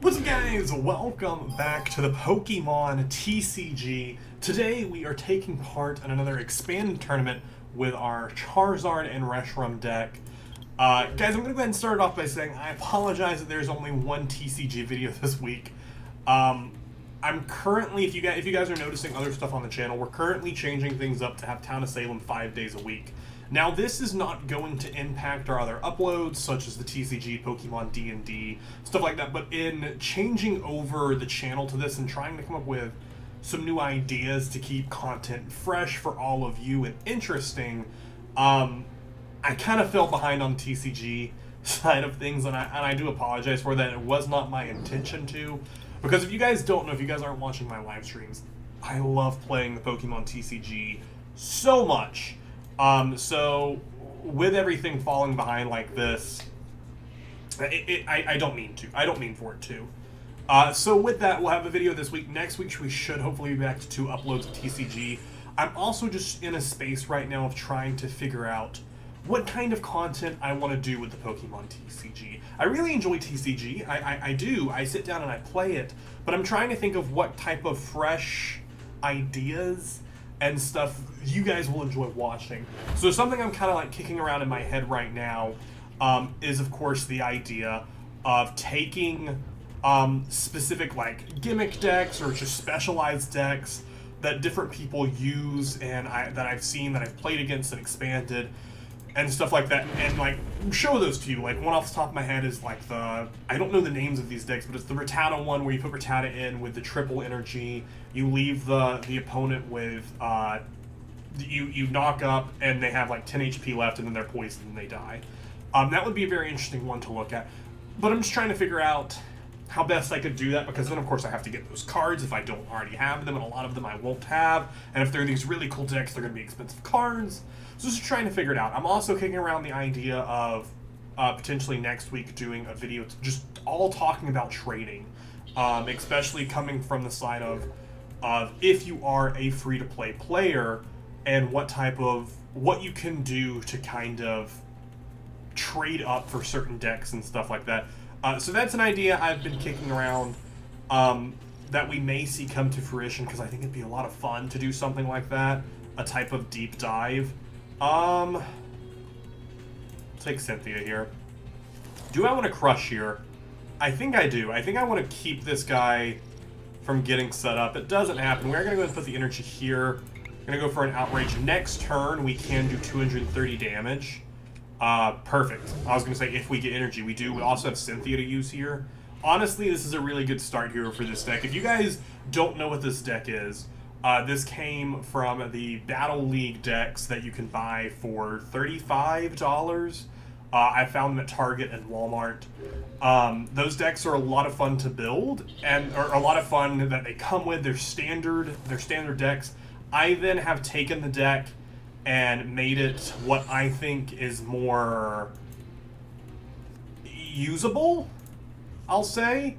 What's up, guys? Welcome back to the Pokemon TCG. Today we are taking part in another expanded tournament with our Charizard and Reshiram deck. Guys, I'm going to go ahead and start it off by saying I apologize that there's only one TCG video this week. I'm currently, if you guys are noticing other stuff on the channel, we're currently changing things up to have Town of Salem 5 days a week. Now, this is not going to impact our other uploads, such as the TCG, Pokemon D&D, stuff like that, but in changing over the channel to this and trying to come up with some new ideas to keep content fresh for all of you and interesting, I kind of fell behind on the TCG side of things, and I do apologize for that. It was not my intention to, because if you guys don't know, if you guys aren't watching my live streams, I love playing the Pokemon TCG so much. So with everything falling behind like this, I don't mean to. I don't mean for it to. So with that, we'll have a video this week. Next week, we should hopefully be back to 2 uploads of TCG. I'm also just in a space right now of trying to figure out what kind of content I want to do with the Pokemon TCG. I really enjoy TCG. I do. I sit down and I play it. But I'm trying to think of what type of fresh ideas and stuff you guys will enjoy watching. So something I'm kind of like kicking around in my head right now is, of course, the idea of taking specific like gimmick decks or just specialized decks that different people use and that I've seen, that I've played against and expanded and stuff like that, and like show those to you. Like, one off the top of my head is like I don't know the names of these decks, but it's the Rattata one where you put Rattata in with the triple energy, you leave the opponent with you knock up and they have like 10 HP left and then they're poisoned and they die. That would be a very interesting one to look at, but I'm just trying to figure out how best I could do that, because then of course I have to get those cards if I don't already have them, and a lot of them I won't have, and if they're these really cool decks, they're going to be expensive cards. So just trying to figure it out. I'm also kicking around the idea of potentially next week doing a video just all talking about trading, especially coming from the side of if you are a free-to-play player and what you can do to kind of trade up for certain decks and stuff like that. So that's an idea I've been kicking around that we may see come to fruition, because I think it'd be a lot of fun to do something like that, a type of deep dive. Take Cynthia here. Do I want to crush here? I think I do. I think I want to keep this guy from getting set up. It doesn't happen. We're going to go ahead and put the energy here. We're going to go for an outrage. Next turn, we can do 230 damage. Perfect. I was going to say if we get energy. We do. We also have Cynthia to use here. Honestly, this is a really good start here for this deck. If you guys don't know what this deck is, this came from the Battle League decks that you can buy for $35. I found them at Target and Walmart. Those decks are a lot of fun to build, and are a lot of fun that they come with. They're standard decks. I then have taken the deck and made it what I think is more usable, I'll say,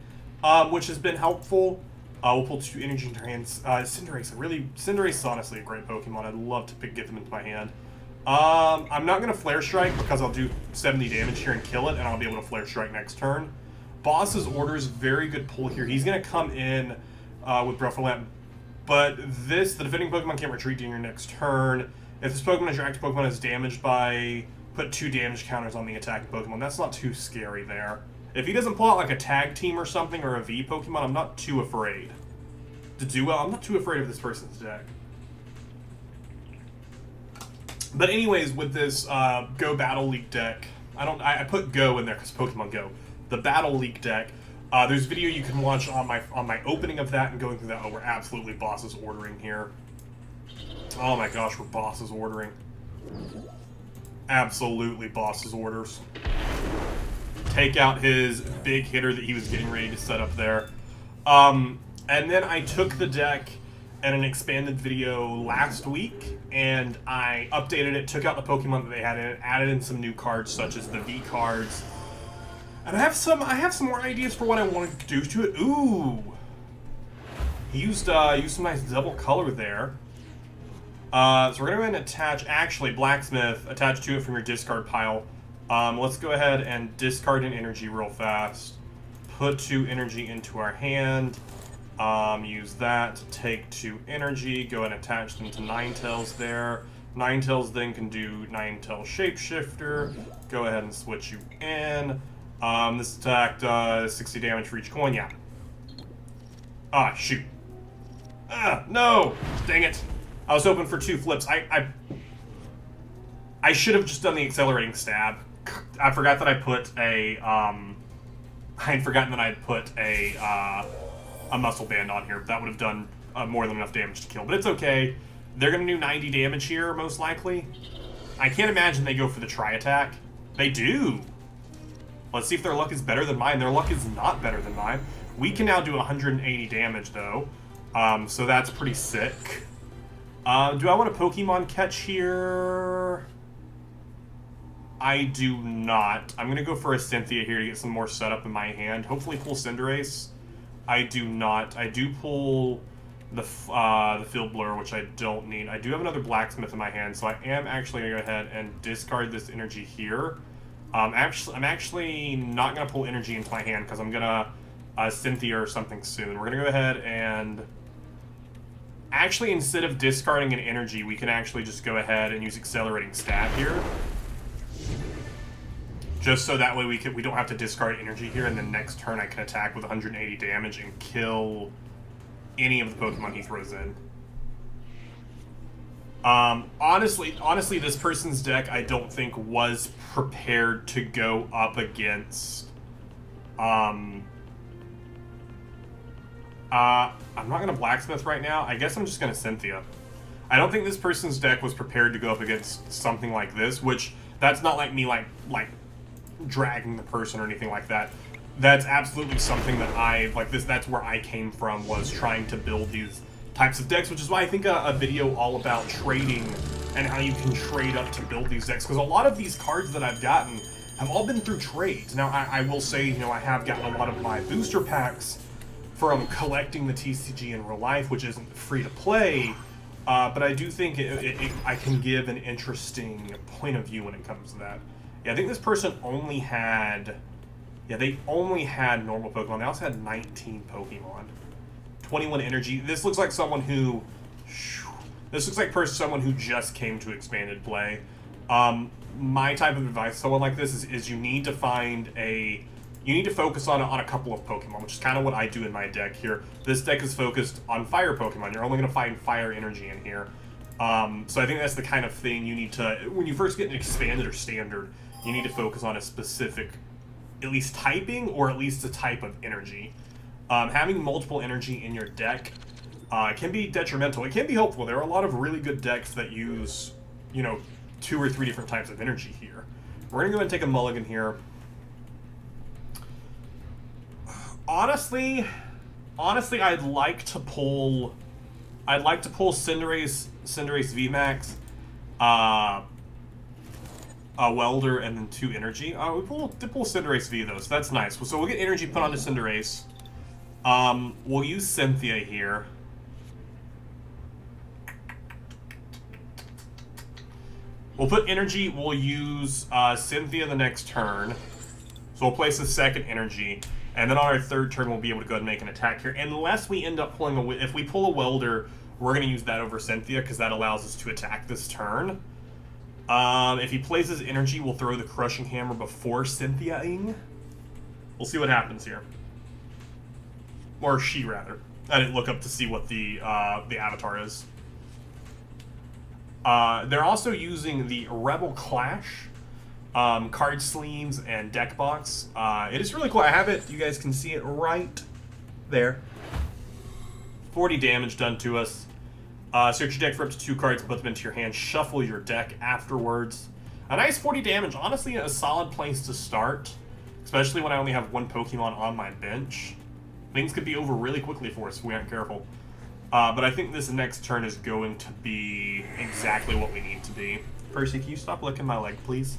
which has been helpful. We'll pull 2 energy into our hands. Cinderace is honestly a great Pokemon. I'd love to get them into my hand. I'm not going to Flare Strike because I'll do 70 damage here and kill it, and I'll be able to Flare Strike next turn. Boss's Order is very good pull here. He's going to come in with Breath of Lamp, but the defending Pokemon can't retreat during your next turn. If this Pokemon is your active Pokemon is damaged by, put 2 damage counters on the attacking Pokemon. That's not too scary there. If he doesn't pull out like a tag team or something, or a V Pokemon, I'm not too afraid to do well. I'm not too afraid of this person's deck. But anyways, with this Go Battle League deck, I put Go in there because Pokemon Go. The Battle League deck, there's a video you can watch on my opening of that and going through that. Oh, we're absolutely bosses ordering here. Oh my gosh, we're bosses ordering. Absolutely bosses orders. Take out his big hitter that he was getting ready to set up there. And then I took the deck in an expanded video last week, and I updated it, took out the Pokemon that they had in it, added in some new cards such as the V cards. And I have some more ideas for what I want to do to it. Ooh. He used some nice double color there. So we're going to go ahead and attach, actually, Blacksmith, attach to it from your discard pile. Let's go ahead and discard an energy real fast. put 2 energy into our hand. Use that to take 2 energy, go and attach them to Ninetales there. Ninetales then can do Ninetales Shapeshifter. Go ahead and switch you in. This attack does 60 damage for each coin, yeah. Ah, shoot. Ah, no! Dang it. I was hoping for 2 flips. I should have just done the accelerating stab. I forgot that I put a, I'd forgotten that I had put a muscle band on here. That would have done more than enough damage to kill, but it's okay. They're going to do 90 damage here, most likely. I can't imagine they go for the tri-attack. They do. Let's see if their luck is better than mine. Their luck is not better than mine. We can now do 180 damage, though. So that's pretty sick. Do I want a Pokemon catch here? I do not. I'm going to go for a Cynthia here to get some more setup in my hand. Hopefully pull Cinderace. I do not. I do pull the Field Blur, which I don't need. I do have another Blacksmith in my hand, so I am actually going to go ahead and discard this energy here. I'm actually not going to pull energy into my hand because I'm going to Cynthia or something soon. We're going to go ahead and... Actually, instead of discarding an energy, we can actually just go ahead and use Accelerating Stab here. Just so that way we don't have to discard energy here, and then next turn I can attack with 180 damage and kill any of the Pokemon he throws in. Honestly, this person's deck I don't think was prepared to go up against. I'm not gonna Blacksmith right now. I guess I'm just gonna Cynthia. I don't think this person's deck was prepared to go up against something like this, which that's not like me like dragging the person or anything like that. That's absolutely something that that's where I came from, was trying to build these types of decks, which is why I think a video all about trading and how you can trade up to build these decks, because a lot of these cards that I've gotten have all been through trades. Now, I will say, you know, I have gotten a lot of my booster packs from collecting the TCG in real life, which isn't free to play, but I do think I can give an interesting point of view when it comes to that. Yeah, I think this person only had... Yeah, they only had normal Pokemon. They also had 19 Pokemon. 21 energy. This looks like someone who... This looks like someone who just came to expanded play. My type of advice to someone like this is you need to find a... You need to focus on a couple of Pokemon, which is kind of what I do in my deck here. This deck is focused on fire Pokemon. You're only going to find fire energy in here. So I think that's the kind of thing you need to... When you first get an expanded or standard, you need to focus on a specific, at least typing, or at least a type of energy. Having multiple energy in your deck can be detrimental. It can be helpful. There are a lot of really good decks that use, you know, 2 or 3 different types of energy here. We're going to go ahead and take a mulligan here. Honestly, I'd like to pull Cinderace VMAX, a Welder, and then 2 energy. We pull Cinderace V though, so that's nice. So we'll get energy put onto Cinderace. We'll use Cynthia here. We'll put energy. We'll use Cynthia the next turn. So we'll place a second energy. And then on our third turn, we'll be able to go ahead and make an attack here. Unless we end up pulling if we pull a Welder, we're going to use that over Cynthia, because that allows us to attack this turn. If he places energy, we'll throw the Crushing Hammer before Cynthia-ing. We'll see what happens here. Or she, rather. I didn't look up to see what the avatar is. They're also using the Rebel Clash card sleeves and deck box. It is really cool. I have it. You guys can see it right there. 40 damage done to us. Search your deck for up to 2 cards, put them into your hand, shuffle your deck afterwards. A nice 40 damage. Honestly, a solid place to start, especially when I only have 1 Pokemon on my bench. Things could be over really quickly for us if we aren't careful. But I think this next turn is going to be exactly what we need to be. Percy, can you stop licking my leg, please?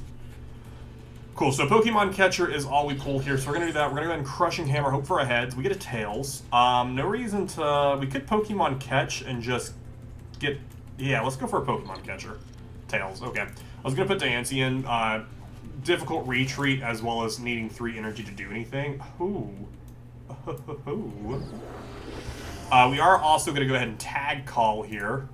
Cool, so Pokemon Catcher is all we pull here, so we're going to do that. We're going to go ahead and Crushing Hammer, hope for a heads. We get a Tails. No reason to... We could Pokemon Catch and just get... Yeah, let's go for a Pokemon Catcher. Tails, okay. I was going to put Diancie in. Difficult retreat, as well as needing 3 energy to do anything. Ooh. We are also going to go ahead and tag call here.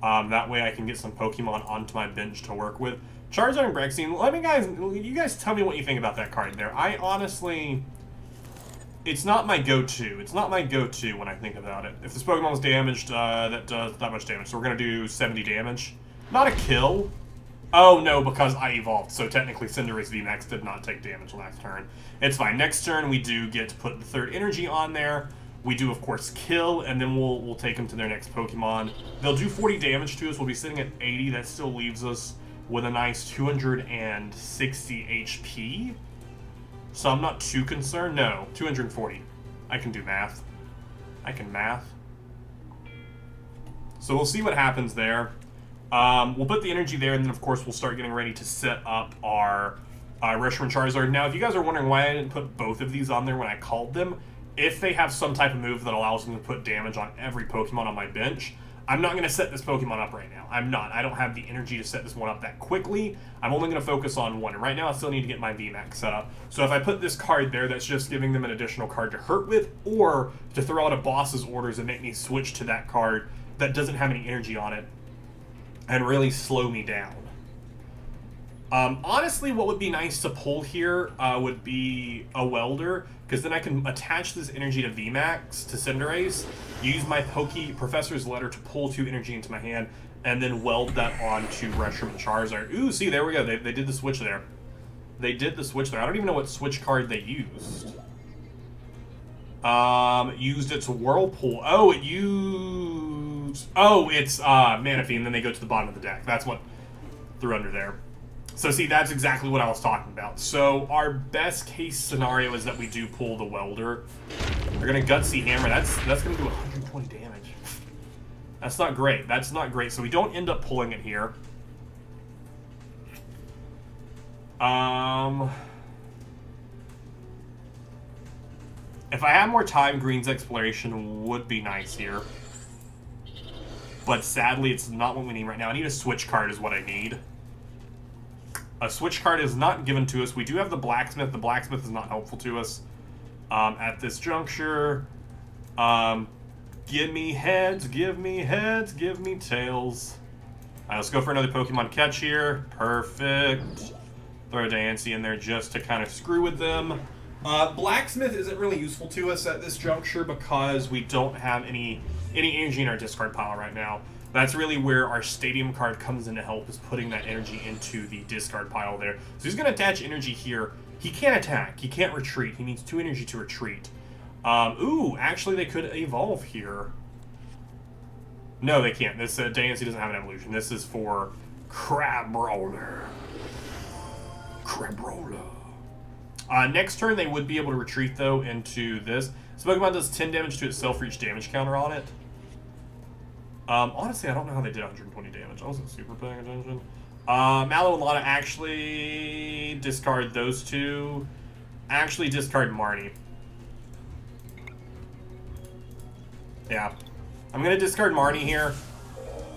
That way I can get some Pokemon onto my bench to work with. Charizard and Braixen, you guys tell me what you think about that card there. I honestly... It's not my go-to. It's not my go-to when I think about it. If this Pokemon was damaged, that does that much damage. So we're going to do 70 damage. Not a kill. Oh, no, because I evolved. So technically Cinderace VMAX did not take damage last turn. It's fine. Next turn, we do get to put the third energy on there. We do, of course, kill, and then we'll take them to their next Pokemon. They'll do 40 damage to us. We'll be sitting at 80. That still leaves us with a nice 260 HP. So I'm not too concerned. No, 240. I can do math. I can math. So we'll see what happens there. We'll put the energy there, and then, of course, we'll start getting ready to set up our Reshiram and Charizard. Now, if you guys are wondering why I didn't put both of these on there when I called them, if they have some type of move that allows them to put damage on every Pokemon on my bench, I'm not going to set this Pokemon up right now. I'm not. I don't have the energy to set this one up that quickly. I'm only going to focus on one. And right now, I still need to get my VMAX set up. So if I put this card there, that's just giving them an additional card to hurt with, or to throw out a boss's orders and make me switch to that card that doesn't have any energy on it and really slow me down. Honestly, what would be nice to pull here would be a welder, because then I can attach this energy to VMAX, to Cinderace, use my Professor's Letter to pull 2 energy into my hand, and then weld that onto Reshiram and Charizard. Ooh, see, there we go. They did the switch there. They did the switch there. I don't even know what switch card they used. Used its Whirlpool. Oh, it used... Oh, it's Manaphy, and then they go to the bottom of the deck. That's what threw under there. So see, that's exactly what I was talking about. So our best case scenario is that we do pull the welder. We're gonna Gutsy Hammer. That's gonna do 120 damage. That's not great. That's not great. So we don't end up pulling it here. If I had more time, Green's Exploration would be nice here. But sadly, it's not what we need right now. I need a switch card is what I need. A switch card is not given to us. We do have the Blacksmith. The Blacksmith is not helpful to us at this juncture. Give me heads, give me heads, give me tails. All right, let's go for another Pokemon catch here. Perfect. Throw Diancie in there just to kind of screw with them. Blacksmith isn't really useful to us at this juncture because we don't have any energy in our discard pile right now. That's really where our Stadium card comes in to help, is putting that energy into the discard pile there. So he's going to attach energy here. He can't attack. He can't retreat. He needs 2 energy to retreat. Ooh, actually they could evolve here. No, they can't. This Diancie doesn't have an evolution. This is for Crabrawler. Crabrawler. Next turn, they would be able to retreat, though, into this. This Pokemon does 10 damage to itself for each damage counter on it. Honestly, I don't know how they did 120 damage. I wasn't super paying attention. Mallow and Lana actually discard those 2. Actually discard Marnie. Yeah. I'm going to discard Marnie here.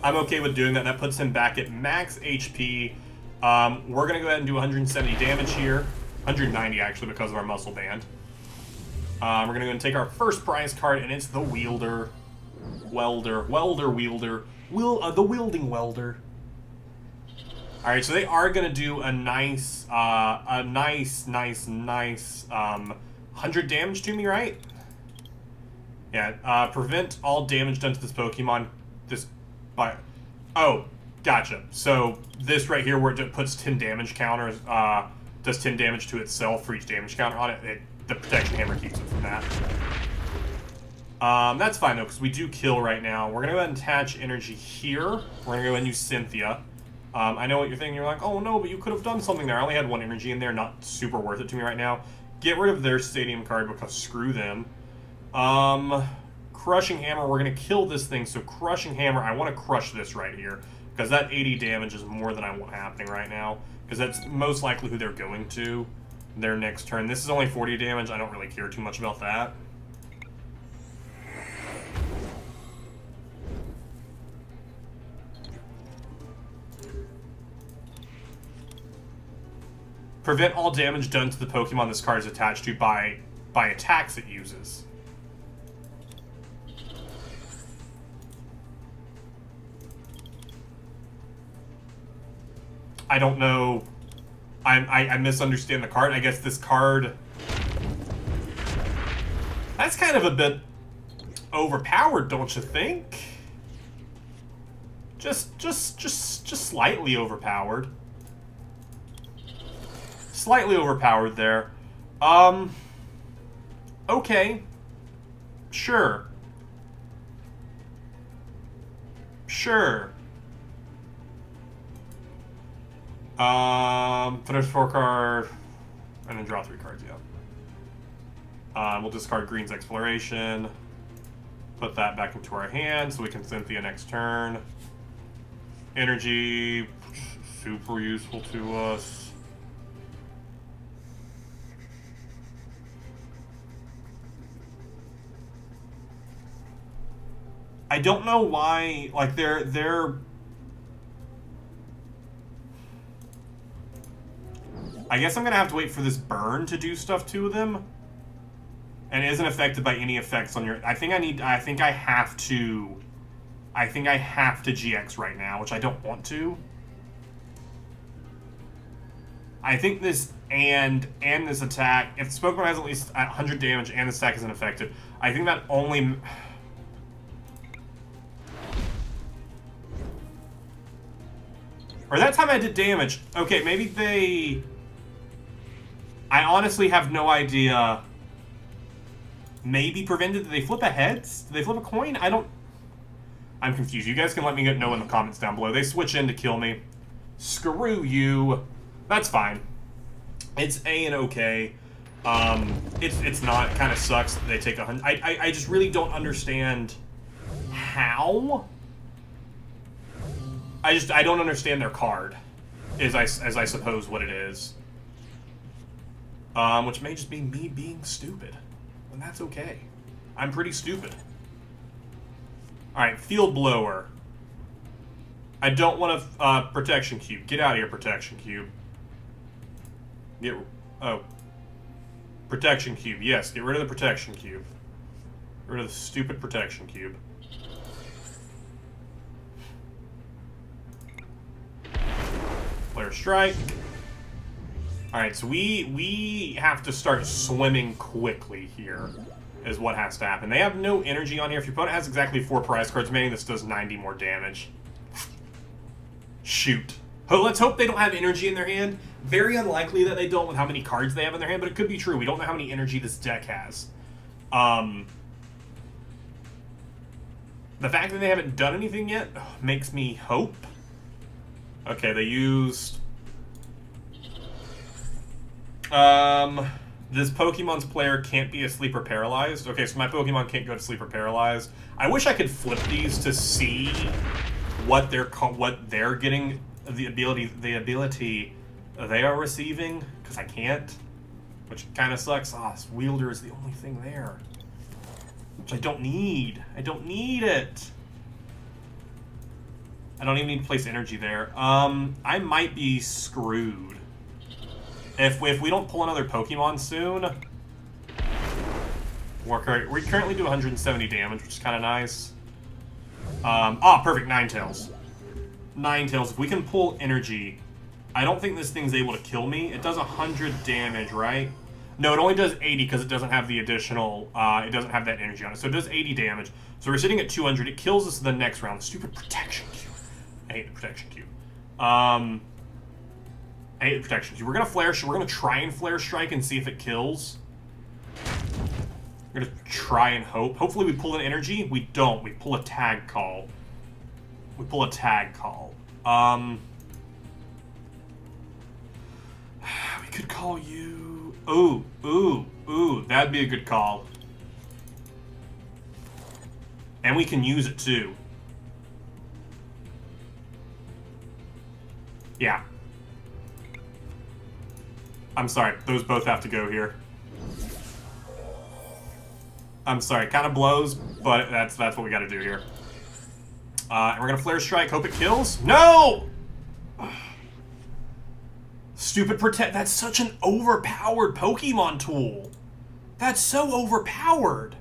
I'm okay with doing that. That puts him back at max HP. We're going to go ahead and do 170 damage here. 190, actually, because of our Muscle Band. We're going to go and take our first prize card, and it's the Wielder. The Wielding Welder. Alright, so they are going to do a nice 100 damage to me, right? Yeah, prevent all damage done to this Pokemon. Oh, gotcha. So this right here, where it puts 10 damage counters, does 10 damage to itself for each damage counter on it. The Protection Hammer keeps it from that. That's fine, though, because we do kill right now. We're going to go ahead and attach energy here. We're going to go ahead and use Cynthia. I know what you're thinking. You're like, oh, no, but you could have done something there. I only had 1 energy in there. Not super worth it to me right now. Get rid of their Stadium card because screw them. Crushing Hammer. We're going to kill this thing. So Crushing Hammer, I want to crush this right here because that 80 damage is more than I want happening right now because that's most likely who they're going to their next turn. This is only 40 damage. I don't really care too much about that. Prevent all damage done to the Pokemon this card is attached to by by attacks it uses. I don't know. I misunderstand the card. I guess this card... That's kind of a bit overpowered, don't you think? Just slightly overpowered. Slightly overpowered there. Okay. Sure. Sure. Finish 4 card, and then draw 3 cards, yeah. We'll discard Green's Exploration. Put that back into our hand so we can Cynthia next turn. Energy, super useful to us. I don't know why, like, they're I guess I'm gonna have to wait for this burn to do stuff to them. And it isn't affected by any effects on your... I think I have to GX right now, which I don't want to. I think this and this attack, if the Pokemon has at least 100 damage and this attack isn't affected, I think that only... Or that time I did damage. Okay, maybe they... I honestly have no idea. Maybe prevented... Did they flip a heads? Did they flip a coin? I'm confused. You guys can let me know in the comments down below. They switch in to kill me. Screw you. That's fine. It's A and okay. It's not. It kind of sucks that they take 100. I just really don't understand how. I don't understand their card. As I suppose what it is. Which may just be me being stupid. And that's okay. I'm pretty stupid. Alright, Field Blower. I don't want a Protection Cube. Get out of here, Protection Cube. Protection Cube. Yes, get rid of the Protection Cube. Get rid of the stupid Protection Cube. Flare Strike. Alright, so we have to start swimming quickly here, is what has to happen. They have no energy on here. If your opponent has exactly 4 prize cards, meaning this does 90 more damage. Shoot. Let's hope they don't have energy in their hand. Very unlikely that they don't with how many cards they have in their hand, but it could be true. We don't know how many energy this deck has. The fact that they haven't done anything yet makes me hope. Okay, they used... this Pokemon's player can't be asleep or paralyzed. Okay, so my Pokemon can't go to sleep or paralyzed. I wish I could flip these to see what they're getting, the ability they are receiving, because I can't, which kind of sucks. This Wielder is the only thing there, which I don't need. I don't need it. I don't even need to place energy there. I might be screwed. If we don't pull another Pokemon soon, we currently do 170 damage, which is kind of nice. Perfect, Ninetales. Ninetales, if we can pull energy, I don't think this thing's able to kill me. It does 100 damage, right? No, it only does 80 because it doesn't have the additional, it doesn't have that energy on it. So it does 80 damage. So we're sitting at 200. It kills us the next round. Stupid Protection Cube. I hate the Protection Cube. I hate the Protection Cube. We're gonna we're gonna try and Flare Strike and see if it kills. We're gonna try and hope. Hopefully we pull an energy. We don't. We pull a Tag Call. We pull a Tag Call. We could call you... Ooh, that'd be a good call. And we can use it too. Yeah. I'm sorry, those both have to go here. I'm sorry, kind of blows, but that's what we gotta do here. And we're gonna Flare Strike, hope it kills. No! Stupid Protect. That's such an overpowered Pokemon tool. That's so overpowered.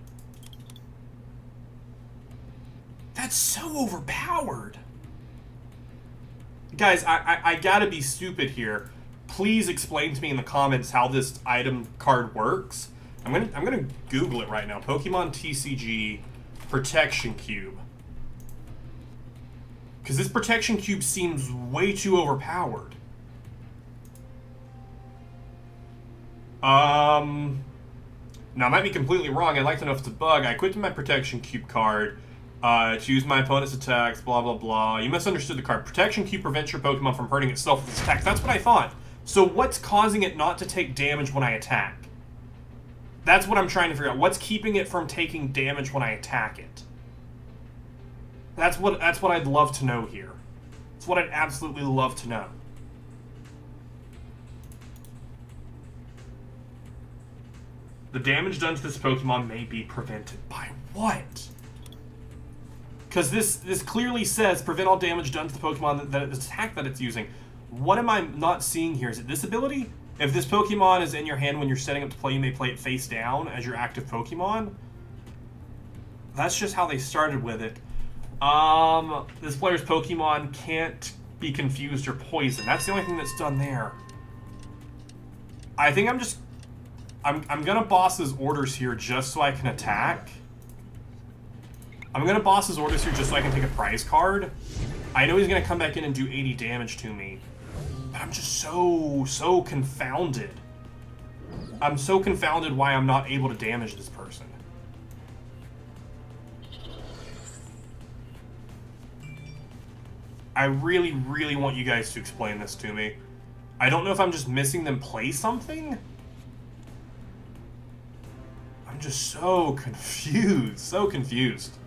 That's so overpowered. Guys, I gotta be stupid here. Please explain to me in the comments how this item card works. I'm gonna Google it right now. Pokemon TCG Protection Cube. Because this Protection Cube seems way too overpowered. Now, I might be completely wrong. I'd like to know if it's a bug. I equipped my Protection Cube card to use my opponent's attacks, blah, blah, blah. You misunderstood the card. Protection Cube prevents your Pokemon from hurting itself with its attacks. That's what I thought. So what's causing it not to take damage when I attack? That's what I'm trying to figure out. What's keeping it from taking damage when I attack it? That's what I'd love to know here. That's what I'd absolutely love to know. The damage done to this Pokemon may be prevented by what? Because this clearly says prevent all damage done to the Pokemon that attack that it's using. What am I not seeing here? Is it this ability? If this Pokemon is in your hand when you're setting up to play, you may play it face down as your active Pokemon. That's just how they started with it. This player's Pokemon can't be confused or poisoned. That's the only thing that's done there. I think I'm gonna boss his orders here just so I can attack. I'm gonna boss his orders here just so I can take a prize card. I know he's gonna come back in and do 80 damage to me. But I'm just so confounded. I'm so confounded why I'm not able to damage this person. I really, really want you guys to explain this to me. I don't know if I'm just missing them play something. I'm just so confused. So confused.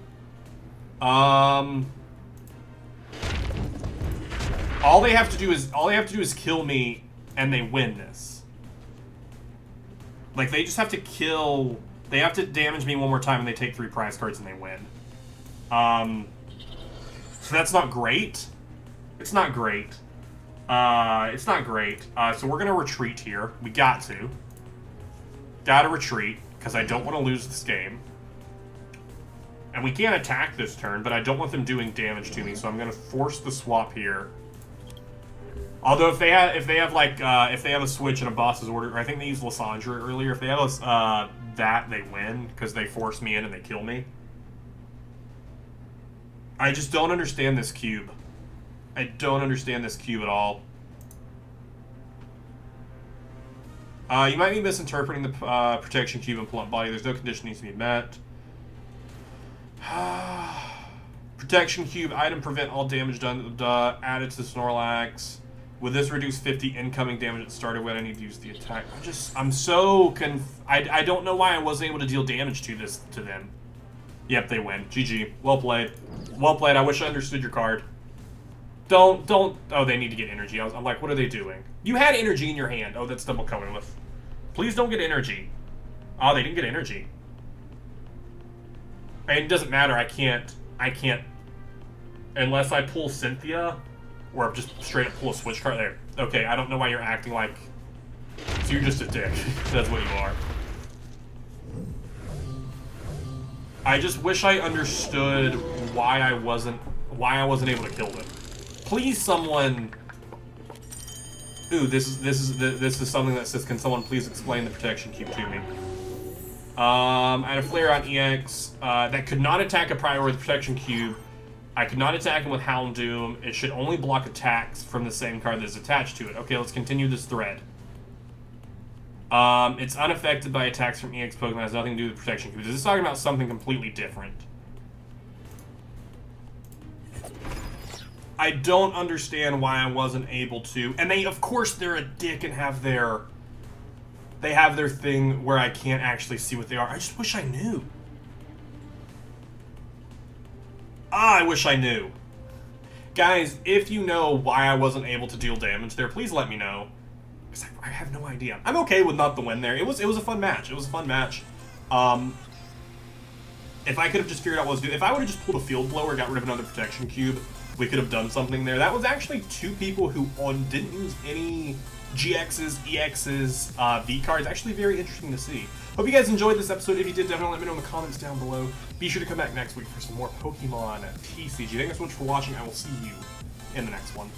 All they have to do is kill me and they win this. Like, they just have to kill... They have to damage me one more time and they take 3 prize cards and they win. So that's not great. It's not great. It's not great. So we're gonna retreat here. We got to. Gotta retreat, because I don't want to lose this game. And we can't attack this turn, but I don't want them doing damage to me, so I'm gonna force the swap here. Although if they have a switch and a boss's order, or I think they used Lysandra earlier, if they have that, they win, because they force me in and they kill me. I just don't understand this cube. I don't understand this cube at all. You might be misinterpreting the protection cube and blunt body. There's no condition needs to be met. Protection cube, item prevent all damage done, added to the Snorlax. With this reduce 50 incoming damage at started when I need to use the attack. I'm so I don't know why I wasn't able to deal damage to them. Yep, they win. GG. Well played. Well played. I wish I understood your card. Don't. Oh, they need to get energy. I'm like, what are they doing? You had energy in your hand. Oh, that's double colorless. Please don't get energy. Oh, they didn't get energy. And it doesn't matter. I can't. Unless I pull Cynthia, or just straight up pull a switch card there. Okay, I don't know why you're acting like. So you're just a dick. That's what you are. I just wish I understood why I wasn't able to kill them. Please, someone. Ooh, this is something that says, can someone please explain the protection cube to me? I had a flare on EX that could not attack a prior with protection cube. I could not attack him with Houndoom. It should only block attacks from the same card that is attached to it. Okay, let's continue this thread. It's unaffected by attacks from EX Pokemon. It has nothing to do with protection cube. This is talking about something completely different. I don't understand why I wasn't able to. And they, of course, they're a dick and have their... They have their thing where I can't actually see what they are. I just wish I knew. I wish I knew. Guys, if you know why I wasn't able to deal damage there, please let me know. Because I have no idea. I'm okay with not the win there. It was a fun match. It was a fun match. If I could have just figured out what I was doing. If I would have just pulled a field blower, got rid of another protection cube, we could have done something there. That was actually 2 people who didn't use any GXs, EXs, V cards. Actually very interesting to see. Hope you guys enjoyed this episode. If you did, definitely let me know in the comments down below. Be sure to come back next week for some more Pokemon TCG. Thank you so much for watching. I will see you in the next one.